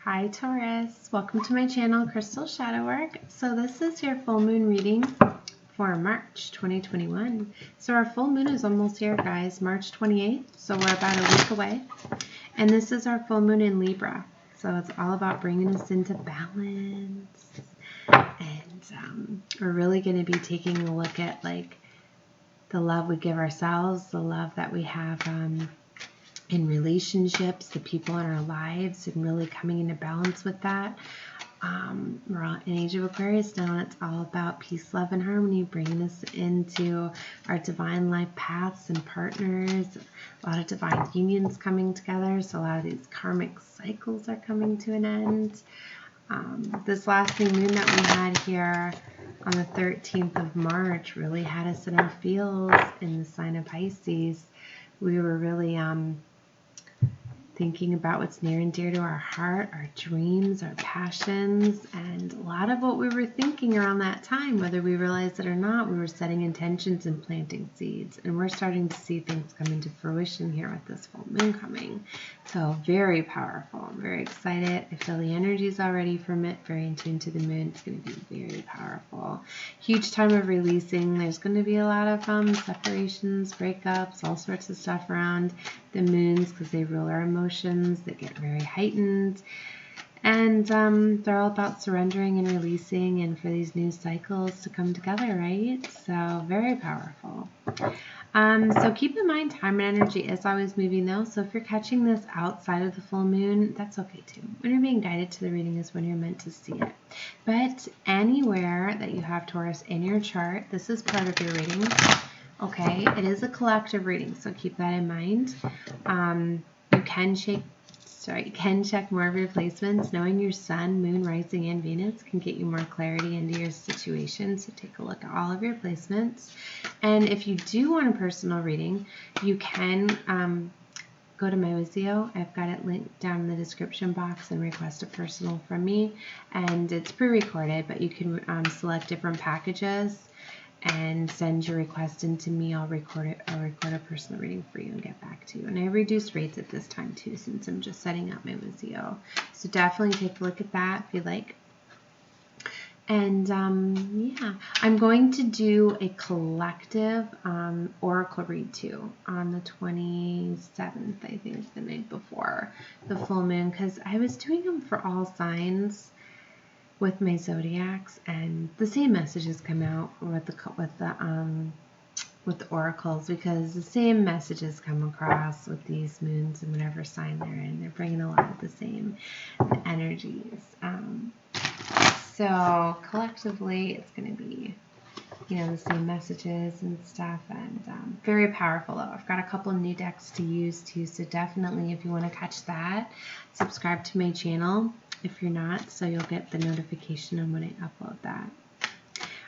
Hi Taurus, welcome to my channel Crystal Shadow Work. So this is your full moon reading for March 2021. So our full moon is almost here, guys, March 28th. So we're about a week away. And this is our full moon in Libra. So it's all about bringing us into balance. And we're really going to be taking a look at like the love we give ourselves, the love that we have in relationships, the people in our lives, and really coming into balance with that. We're all in Age of Aquarius now, and it's all about peace, love, and harmony, bringing us into our divine life paths and partners. A lot of divine unions coming together, so a lot of these karmic cycles are coming to an end. This last new moon that we had here on the 13th of March really had us in our feels in the sign of Pisces. We were really thinking about what's near and dear to our heart, our dreams, our passions, and a lot of what we were thinking around that time, whether we realized it or not, we were setting intentions and planting seeds, and we're starting to see things come into fruition here with this full moon coming. So very powerful. I'm very excited. I feel the energies already from it, very in tune to the moon. It's going to be very powerful. Huge time of releasing. There's going to be a lot of separations, breakups, all sorts of stuff around the moons because they rule our emotions. They get very heightened. And they're all about surrendering and releasing and for these new cycles to come together, right? So very powerful. So keep in mind, time and energy is always moving though. So if you're catching this outside of the full moon, that's okay too. When you're being guided to the reading is when you're meant to see it. But anywhere that you have Taurus in your chart, this is part of your reading. Okay, it is a collective reading, so keep that in mind. You can check more of your placements. Knowing your sun, moon, rising, and Venus can get you more clarity into your situation. So take a look at all of your placements. And if you do want a personal reading, you can go to my Wizio. I've got it linked down in the description box and request a personal from me. And it's pre-recorded, but you can select different packages and send your request in to me. I'll record a personal reading for you and get back to you. And I reduce rates at this time too, since I'm just setting up my Wizio. So definitely take a look at that if you like. And yeah, I'm going to do a collective oracle read too on the 27th, I think it's the night before the full moon, because I was doing them for all signs with my zodiacs, and the same messages come out with the oracles, because the same messages come across with these moons and whatever sign they're in. They're bringing a lot of the same energies. So collectively, it's going to be, the same messages and stuff, and very powerful though. I've got a couple new decks to use too, so definitely if you want to catch that, subscribe to my channel if you're not, so you'll get the notification on when I upload that.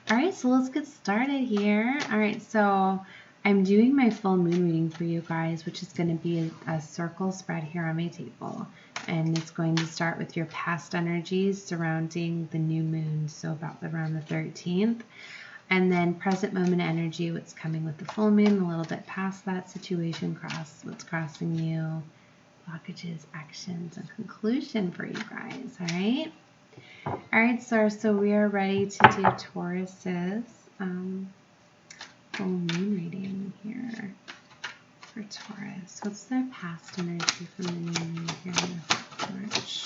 All right, so let's get started here. All right, so I'm doing my full moon reading for you guys, which is going to be a circle spread here on my table. And it's going to start with your past energies surrounding the new moon, so about around the 13th. And then present moment energy, what's coming with the full moon, a little bit past that situation, what's crossing you, blockages, actions, and conclusion for you guys, all right? All right, so we are ready to do Taurus's full moon reading here for Taurus. What's their past energy from the new moon here in March?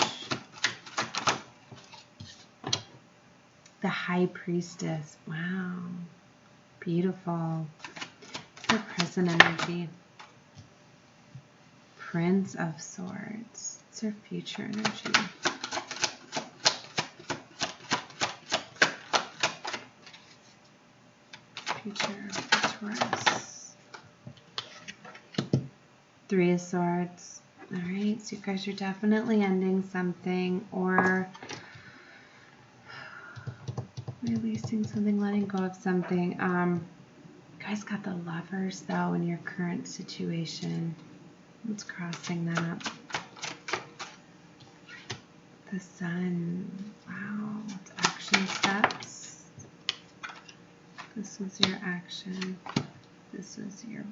The High Priestess. Wow. Beautiful. The present energy. Prince of Swords. It's her future energy. Future for Taurus. Three of Swords. All right, so you guys are definitely ending something or releasing something, letting go of something. You guys got the Lovers though in your current situation. What's crossing that? The Sun. Wow. What's action steps? This was your action. This was your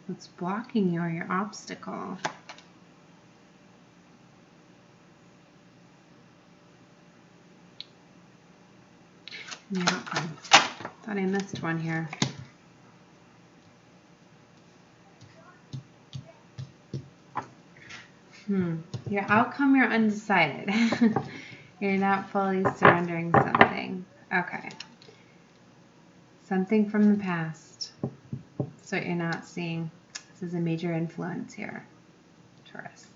what's blocking you or your obstacle? Yeah, thought I missed one here. Your outcome, you're undecided. You're not fully surrendering something. Okay. Something from the past. So you're not seeing. This is a major influence here, Taurus.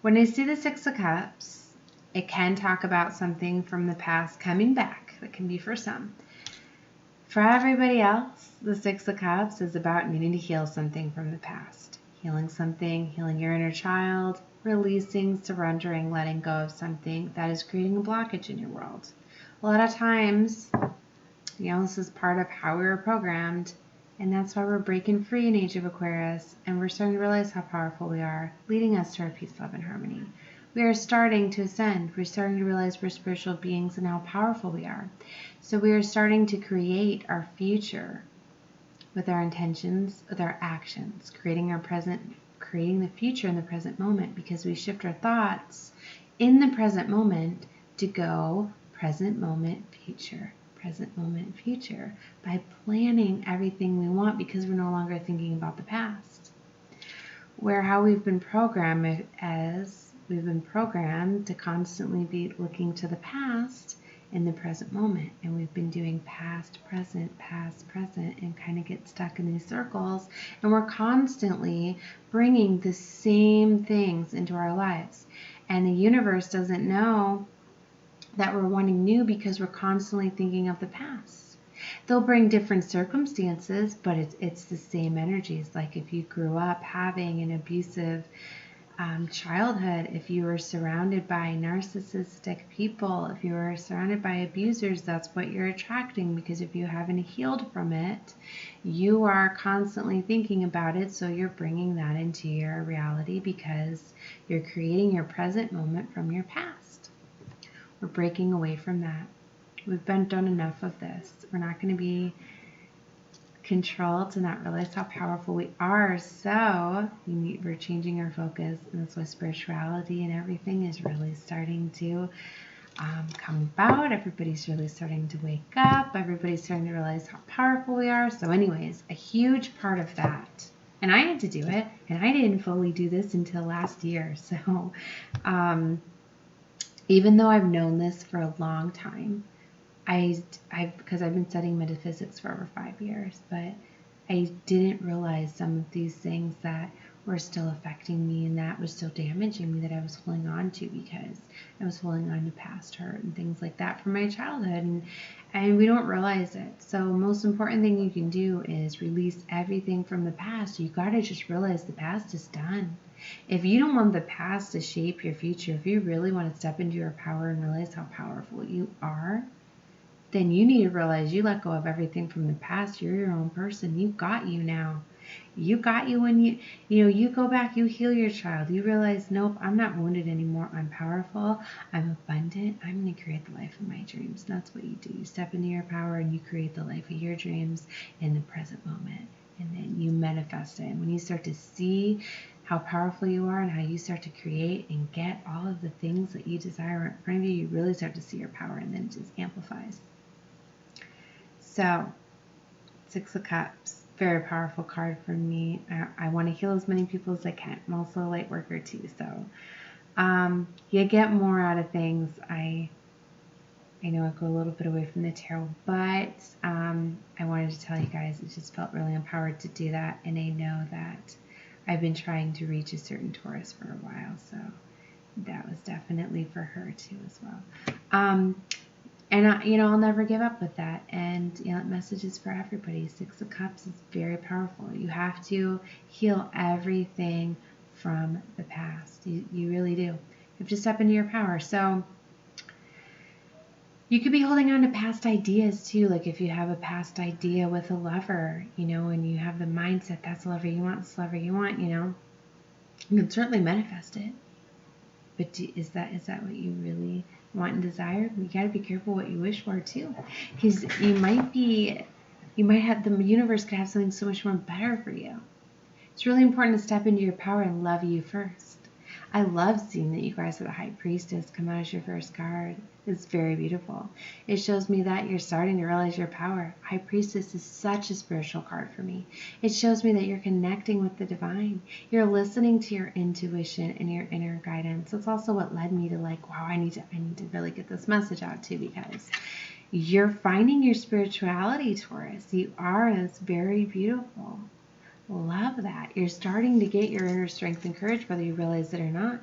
When I see the Six of Cups, it can talk about something from the past coming back. That can be for some. For everybody else, the Six of Cups is about needing to heal something from the past. Healing something, healing your inner child, releasing, surrendering, letting go of something that is creating a blockage in your world. A lot of times, this is part of how we were programmed, and that's why we're breaking free in Age of Aquarius, and we're starting to realize how powerful we are, leading us to our peace, love, and harmony. We are starting to ascend. We're starting to realize we're spiritual beings and how powerful we are. So we are starting to create our future with our intentions, with our actions, creating our present, creating the future in the present moment, because we shift our thoughts in the present moment to go present moment, future, present moment, future, by planning everything we want, because we're no longer thinking about the past. Where how we've been programmed to constantly be looking to the past in the present moment, and we've been doing past, present, and kind of get stuck in these circles, and we're constantly bringing the same things into our lives, and the universe doesn't know that we're wanting new because we're constantly thinking of the past. They'll bring different circumstances, but it's the same energies. Like if you grew up having an abusive childhood, if you were surrounded by narcissistic people, if you were surrounded by abusers, that's what you're attracting, because if you haven't healed from it, you are constantly thinking about it, so you're bringing that into your reality because you're creating your present moment from your past. We're breaking away from that. We've done enough of this. We're not going to be controlled to not realize how powerful we are. So we're changing our focus, and that's why spirituality and everything is really starting to come about. Everybody's really starting to wake up. Everybody's starting to realize how powerful we are. So anyways, a huge part of that, and I had to do it, and I didn't fully do this until last year. So even though I've known this for a long time, because I've been studying metaphysics for over 5 years, but I didn't realize some of these things that were still affecting me and that was still damaging me, that I was holding on to because I was holding on to past hurt and things like that from my childhood, and we don't realize it. So most important thing you can do is release everything from the past. You got to just realize the past is done. If you don't want the past to shape your future, if you really want to step into your power and realize how powerful you are, then you need to realize you let go of everything from the past. You're your own person. You got you now. You got you when you go back, you heal your child. You realize, nope, I'm not wounded anymore. I'm powerful. I'm abundant. I'm going to create the life of my dreams. And that's what you do. You step into your power and you create the life of your dreams in the present moment. And then you manifest it. And when you start to see how powerful you are and how you start to create and get all of the things that you desire in front of you, you really start to see your power, and then it just amplifies. So, Six of Cups, very powerful card for me. I want to heal as many people as I can. I'm also a light worker too, so you get more out of things. I know I go a little bit away from the tarot, but I wanted to tell you guys, it just felt really empowered to do that, and I know that I've been trying to reach a certain Taurus for a while, so that was definitely for her too as well. And I'll never give up with that. And that message is for everybody. Six of Cups is very powerful. You have to heal everything from the past. You really do. You have to step into your power. So you could be holding on to past ideas too. Like if you have a past idea with a lover, and you have the mindset that's the lover you want, it's the lover you want, you can certainly manifest it. But is that what you really want and desire? You got to be careful what you wish for too, because the universe could have something so much more better for you. It's really important to step into your power and love you first. I love seeing that you guys are the High Priestess come out as your first card. It's very beautiful. It shows me that you're starting to realize your power. High Priestess is such a spiritual card for me. It shows me that you're connecting with the divine. You're listening to your intuition and your inner guidance. That's also what led me to like, wow, I need to really get this message out too, because you're finding your spirituality, Taurus. You are. It's very beautiful. Love that. You're starting to get your inner strength and courage, whether you realize it or not.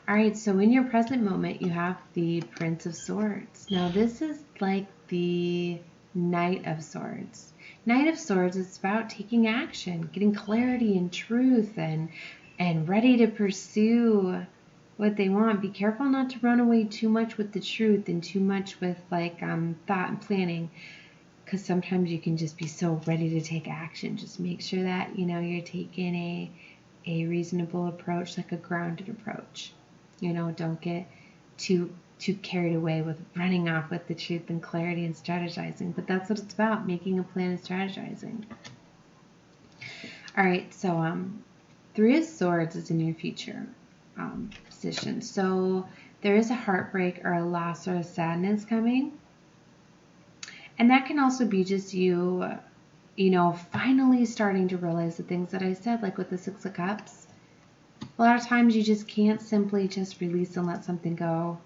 All right, so in your present moment, you have the Prince of Swords. Now, this is like the Knight of Swords. Knight of Swords is about taking action, getting clarity and truth, and ready to pursue what they want. Be careful not to run away too much with the truth and too much with like thought and planning, because sometimes you can just be so ready to take action. Just make sure that, you know, you're taking a reasonable approach, like a grounded approach. You know, don't get too carried away with running off with the truth and clarity and strategizing. But that's what it's about, making a plan and strategizing. All right, so Three of Swords is in your future position. So there is a heartbreak or a loss or a sadness coming. And that can also be just you, you know, finally starting to realize the things that I said, like with the Six of Cups. A lot of times you just can't simply just release and let something go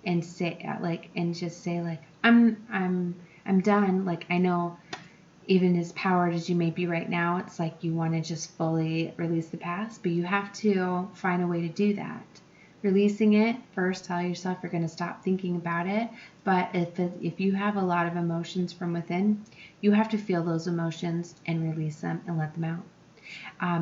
and say like, and just say like, I'm done. Like, I know even as powered as you may be right now, it's like you want to just fully release the past, but you have to find a way to do that. Releasing it, first tell yourself you're going to stop thinking about it. But if you have a lot of emotions from within, you have to feel those emotions and release them and let them out.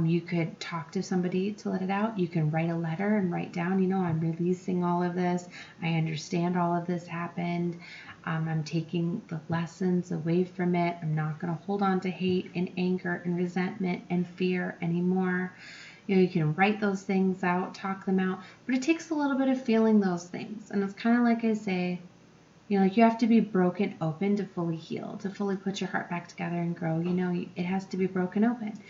You could talk to somebody to let it out. You can write a letter and write down, you know, I'm releasing all of this. I understand all of this happened. I'm taking the lessons away from it. I'm not going to hold on to hate and anger and resentment and fear anymore. You know, you can write those things out, talk them out, but it takes a little bit of feeling those things. And it's kind of like I say, you know, like you have to be broken open to fully heal, to fully put your heart back together and grow. You know, it has to be broken open.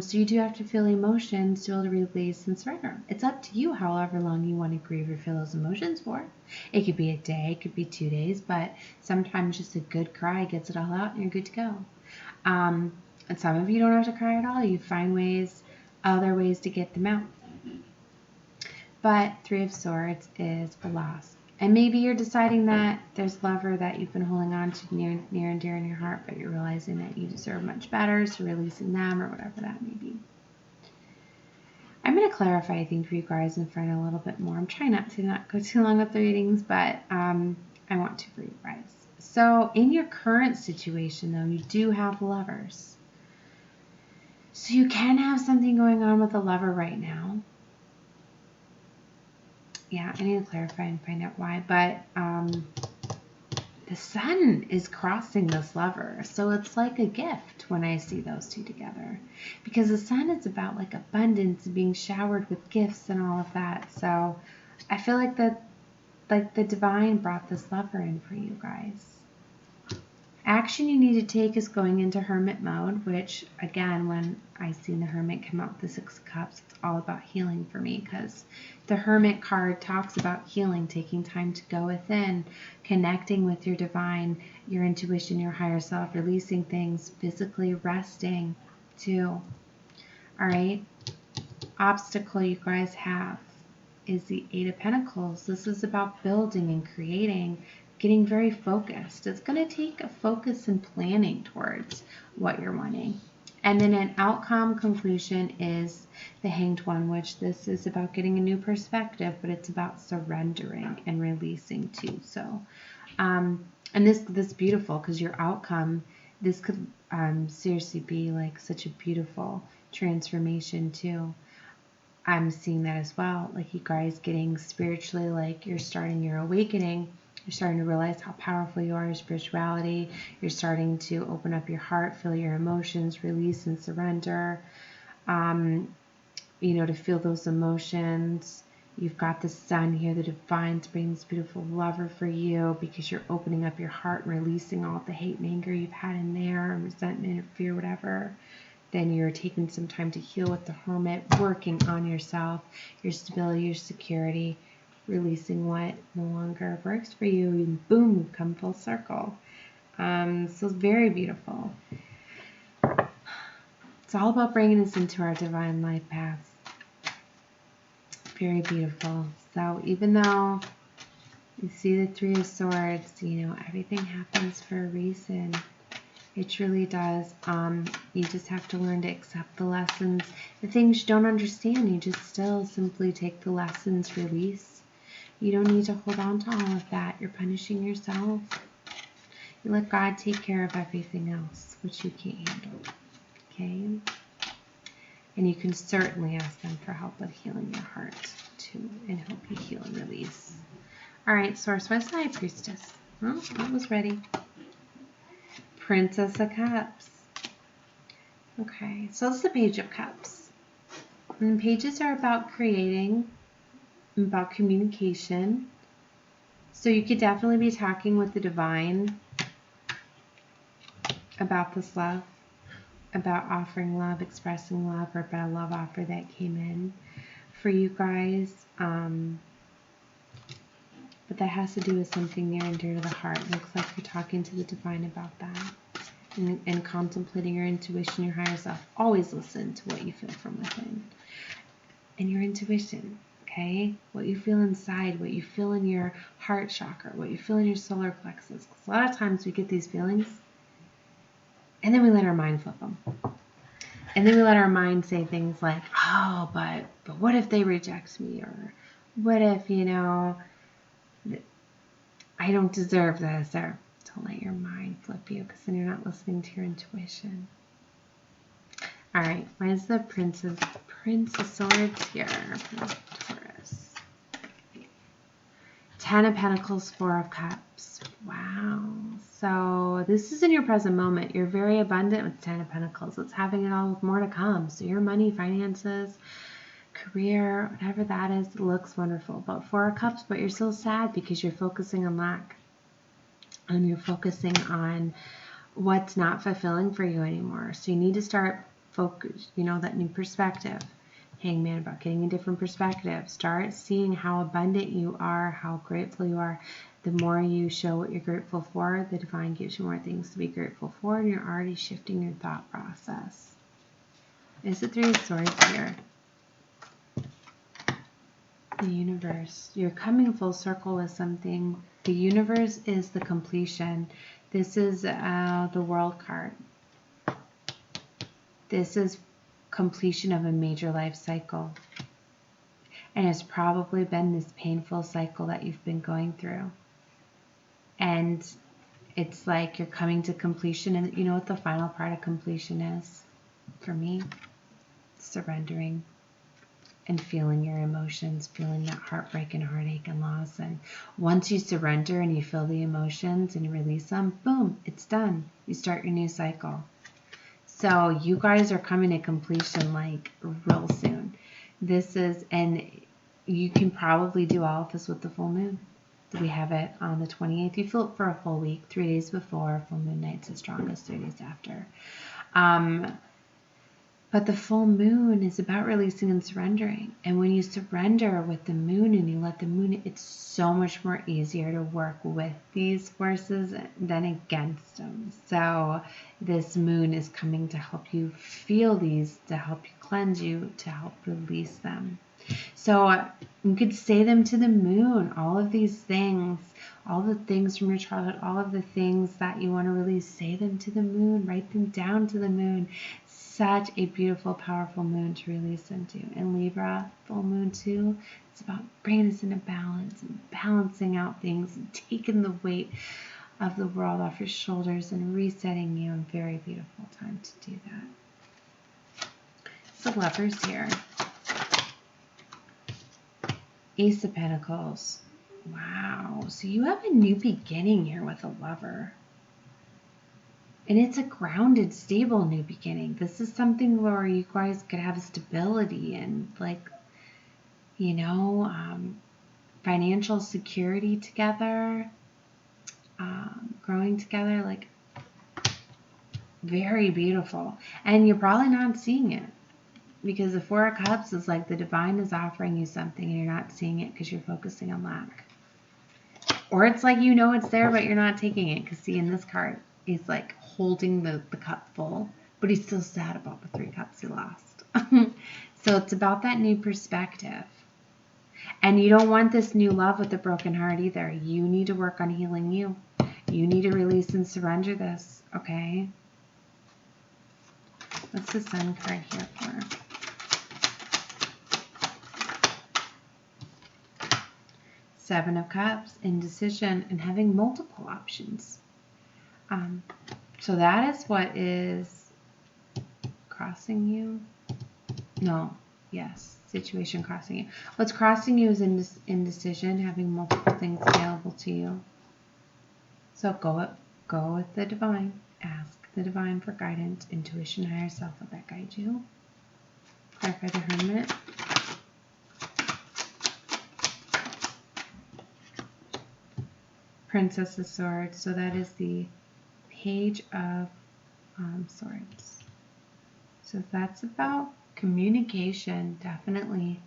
So you do have to feel emotions to be able to release and surrender. It's up to you however long you want to grieve or feel those emotions for. It could be a day, it could be 2 days, but sometimes just a good cry gets it all out and you're good to go. And some of you don't have to cry at all. You find other ways to get them out. But Three of Swords is a loss. And maybe you're deciding that there's a lover that you've been holding on to near and dear in your heart, but you're realizing that you deserve much better, so releasing them or whatever that may be. I'm going to clarify, I think, for you guys in front a little bit more. I'm trying not to go too long with the readings, but I want to for you guys. So in your current situation, though, you do have lovers. So you can have something going on with a lover right now. Yeah, I need to clarify and find out why. But the sun is crossing this lover. So it's like a gift when I see those two together. Because the sun is about like abundance and being showered with gifts and all of that. So I feel like the divine brought this lover in for you guys. Action you need to take is going into hermit mode, which, again, when I seen the hermit come out with the Six of Cups, it's all about healing for me, because the hermit card talks about healing, taking time to go within, connecting with your divine, your intuition, your higher self, releasing things, physically resting too. All right. Obstacle you guys have is the Eight of Pentacles. This is about building and creating, getting very focused. It's going to take a focus and planning towards what you're wanting. And then an outcome conclusion is the Hanged One, which this is about getting a new perspective, but it's about surrendering and releasing too. So, and this beautiful, because your outcome, this could seriously be like such a beautiful transformation too. I'm seeing that as well. Like you guys getting spiritually, like you're starting your awakening. You're starting to realize how powerful you are, your spirituality. You're starting to open up your heart, feel your emotions, release and surrender. You know, to feel those emotions. You've got the sun here, the divine's bringing this beautiful lover for you because you're opening up your heart and releasing all the hate and anger you've had in there, and resentment or fear, whatever. then you're taking some time to heal with the Hermit, working on yourself, your stability, your security, releasing what no longer works for you, and boom, we've come full circle. So it's very beautiful. It's all about bringing us into our divine life paths. Very beautiful. So even though you see the Three of Swords, you know, everything happens for a reason. It truly does. You just have to learn to accept the lessons. The things you don't understand, you just still simply take the lessons, release. You don't need to hold on to all of that. You're punishing yourself. You let God take care of everything else, which you can't handle. Okay? And you can certainly ask them for help with healing your heart, too, and help you heal and release. All right, Source, what's the High Priestess? Well, I was ready. Princess of Cups. Okay, so it's the Page of Cups. And pages are about creating, about communication. So you could definitely be talking with the divine about this love, about offering love, expressing love, or about a love offer that came in for you guys. But that has to do with something near and dear to the heart. It looks like you're talking to the divine about that. And contemplating your intuition, your higher self. Always listen to what you feel from within. And your intuition, okay? What you feel inside, what you feel in your heart chakra, what you feel in your solar plexus. Because a lot of times we get these feelings, and then we let our mind flip them. And then we let our mind say things like, oh, but what if they reject me? Or what if, you know, I don't deserve this? Or don't let your mind flip you, because then you're not listening to your intuition. All right, why is the Prince of Swords here? Taurus. 10 of Pentacles, 4 of Cups. Wow. So this is in your present moment. You're very abundant with 10 of Pentacles. It's having it all with more to come. So your money, finances, career, whatever that is, looks wonderful. But 4 of Cups, but you're still sad because you're focusing on lack. And you're focusing on what's not fulfilling for you anymore. So you need to start focus, you know, that new perspective. Hangman, about getting a different perspective. Start seeing how abundant you are, how grateful you are. The more you show what you're grateful for, the divine gives you more things to be grateful for, and you're already shifting your thought process. Is the Three of Swords here? The universe. You're coming full circle with something. The universe is the completion. This is the World card. This is completion of a major life cycle. And it's probably been this painful cycle that you've been going through. And it's like you're coming to completion. And you know what the final part of completion is? For me, surrendering and feeling your emotions, feeling that heartbreak and heartache and loss. And once you surrender and you feel the emotions and you release them, boom, it's done. You start your new cycle. So you guys are coming to completion like real soon. This is, and you can probably do all of this with the full moon. We have it on the 28th. You feel it for a full week, 3 days before. Full moon night's the strongest, 3 days after. But the full moon is about releasing and surrendering. And when you surrender with the moon and you let the moon, it's so much more easier to work with these forces than against them. So this moon is coming to help you feel these, to help you cleanse you, to help release them. So you could say them to the moon, all of these things, all the things from your childhood, all of the things that you want to release, say them to the moon, write them down to the moon. Such a beautiful, powerful moon to release into. And Libra, full moon too, it's about bringing us into balance and balancing out things and taking the weight of the world off your shoulders and resetting you. A very beautiful time to do that. So Lovers here. Ace of Pentacles. Wow. So you have a new beginning here with a lover. And it's a grounded, stable new beginning. This is something where you guys could have stability and, like, you know, financial security together, growing together. Like, very beautiful. And you're probably not seeing it, because the Four of Cups is like the divine is offering you something and you're not seeing it because you're focusing on lack. Or it's like you know it's there, but you're not taking it. Because see, in this card, he's like holding the cup full, but he's still sad about the 3 cups he lost. So it's about that new perspective. And you don't want this new love with a broken heart either. You need to work on healing you. You need to release and surrender this, okay? What's the Sun card here for? Seven of Cups, indecision, and having multiple options. So that is what is crossing you. No, yes, situation crossing you. What's crossing you is indecision, having multiple things available to you. So go with the divine. Ask the divine for guidance, intuition, higher self. Let that guide you. Clarify the Hermit. Princess of Swords. So that is the Page of Swords. So that's about communication, definitely.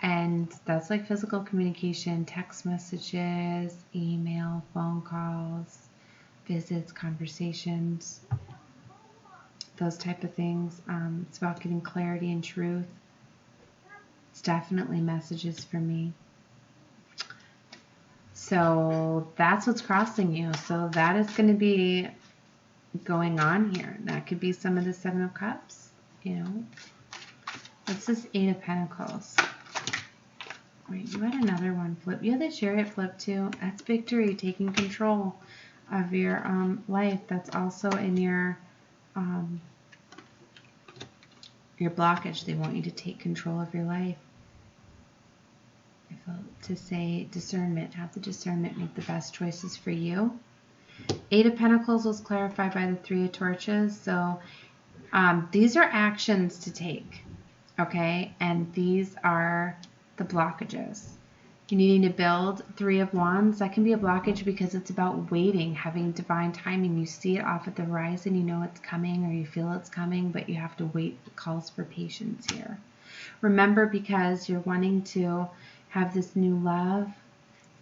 And that's like physical communication, text messages, email, phone calls, visits, conversations, those type of things. It's about getting clarity and truth. It's definitely messages for me. So that's what's crossing you. So that is going to be going on here. That could be some of the Seven of Cups, you know. What's this Eight of Pentacles? Wait, you had another one flip. You had the Chariot flip too. That's victory, taking control of your life. That's also in your blockage. They want you to take control of your life. I feel to say discernment. Have the discernment, make the best choices for you. Eight of Pentacles was clarified by the Three of Torches. So these are actions to take, okay? And these are the blockages. You're needing to build. Three of Wands, that can be a blockage because it's about waiting, having divine timing. You see it off at the horizon, you know it's coming, or you feel it's coming, but you have to wait. It calls for patience here. Remember, because you're wanting to have this new love,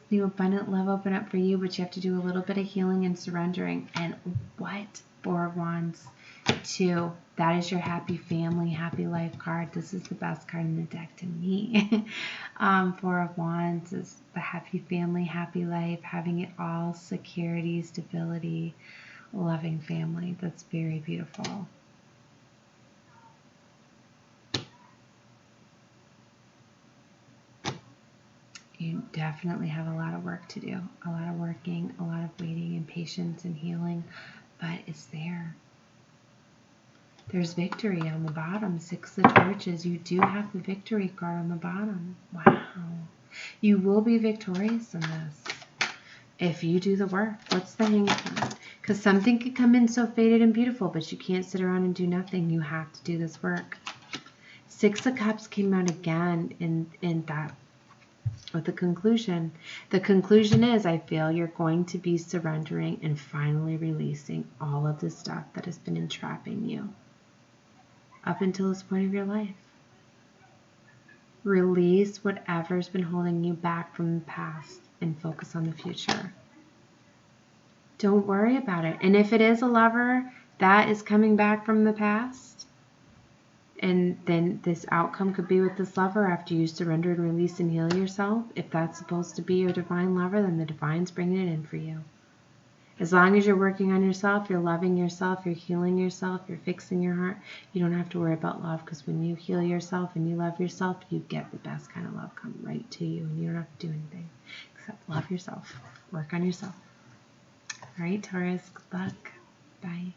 new abundant love open up for you, but you have to do a little bit of healing and surrendering. And what? Four of Wands, 2. That is your happy family, happy life card. This is the best card in the deck to me. Four of Wands is the happy family, happy life, having it all, security, stability, loving family. That's very beautiful. You definitely have a lot of work to do, a lot of working, a lot of waiting and patience and healing, but it's there. There's victory on the bottom. 6 of Torches. You do have the victory card on the bottom. Wow. You will be victorious in this if you do the work. What's the Hangman? Because something could come in so faded and beautiful, but you can't sit around and do nothing. You have to do this work. 6 of Cups came out again in that with the conclusion. The conclusion is, I feel you're going to be surrendering and finally releasing all of the stuff that has been entrapping you up until this point of your life. Release whatever's been holding you back from the past and focus on the future. Don't worry about it. And if it is a lover that is coming back from the past, and then this outcome could be with this lover after you surrender and release and heal yourself. If that's supposed to be your divine lover, then the divine's bringing it in for you. As long as you're working on yourself, you're loving yourself, you're healing yourself, you're fixing your heart, you don't have to worry about love, because when you heal yourself and you love yourself, you get the best kind of love come right to you, and you don't have to do anything except love yourself. Work on yourself. All right, Taurus, good luck. Bye.